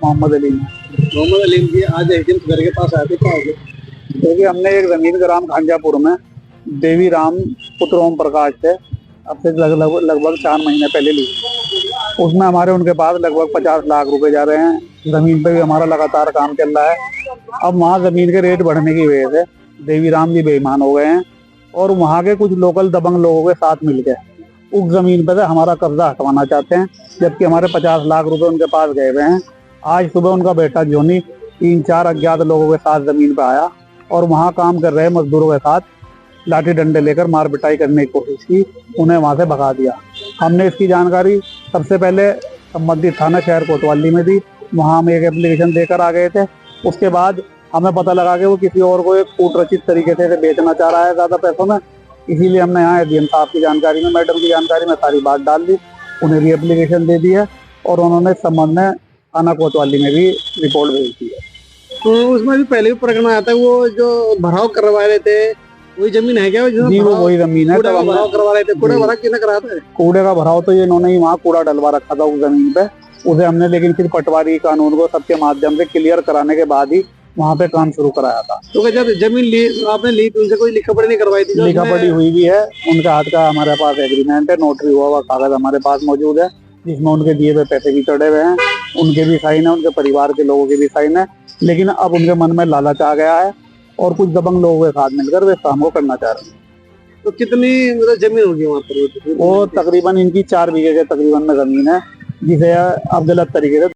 मोहम्मद अलीम। मोहम्मद अलीम जी आज एकदम घर के पास आए थे, क्या हो गया? देखिए, हमने एक जमीन ग्राम खांजापुर में देवी राम पुत्र ओम प्रकाश से अब से लगभग 4 महीने पहले ली। उसमें हमारे उनके पास लगभग 50 लाख रुपए जा रहे हैं। जमीन पे भी हमारा लगातार काम चल रहा है। अब वहाँ जमीन के रेट बढ़ने की वजह से देवी राम जी बेईमान हो गए हैं और वहाँ के कुछ लोकल दबंग लोगों के साथ मिलकर उस जमीन पर से हमारा कब्जा हटवाना चाहते हैं, जबकि हमारे 50 लाख रुपए उनके पास गए हुए हैं। आज सुबह उनका बेटा जोनी 3-4 अज्ञात लोगों के साथ जमीन पे आया और वहाँ काम कर रहे मजदूरों के साथ लाठी डंडे लेकर मार पिटाई करने की कोशिश की, उन्हें वहां से भगा दिया। हमने इसकी जानकारी सबसे पहले संबंधित थाना शहर कोतवाली में दी। वहां हम एक एप्लीकेशन देकर आ गए थे। उसके बाद हमें पता लगा कि वो किसी और को एक कूटरचित तरीके से बेचना चाह रहा है ज्यादा पैसों में। इसीलिए हमने यहाँ एडीएम साहब की जानकारी में, मैडम की जानकारी में सारी बात डाल दी, उन्हें भी एप्लीकेशन दे दी है और उन्होंने इस संबंध में थाना कोतवाली में भी रिपोर्ट भेज दी है। तो उसमें भी पहले भी प्रकरण आया था, वो जो भराव करवा रहे थे वही जमीन है क्या? जी, वो वही जमीन है। कूड़े का भराव करवा रहे थे। कूड़ा भरा किसने करा था? कूड़े का भराव तो ये इन्होंने ही वहाँ कूड़ा डलवा रखा था उस जमीन पे। उसे हमने लेकिन फिर पटवारी कानून को सबके माध्यम से क्लियर कराने के बाद ही वहाँ पे काम शुरू कराया था। तो जब जमीन ली आपने ली तो उनसे कोई लिखा पढ़ी नहीं करवाई थी? लिखा पढ़ी हुई भी है, उनका हाथ का हमारे पास एग्रीमेंट है, नोटरी हुआ हुआ कागज हमारे पास मौजूद है, जिसमें उनके दिए हुए पैसे भी चढ़े हुए हैं, उनके भी साइन है, उनके परिवार के लोगों के भी साइन है। लेकिन अब उनके मन में लालच आ गया है और कुछ दबंग लोगों के साथ मिलकर वे काम को करना चाह रहे हैं। तो कितनी मतलब जमीन होगी वहाँ पर? वो तकरीबन इनकी 4 बीघे के तकरीबन में जमीन है, जिसे अब गलत तरीके से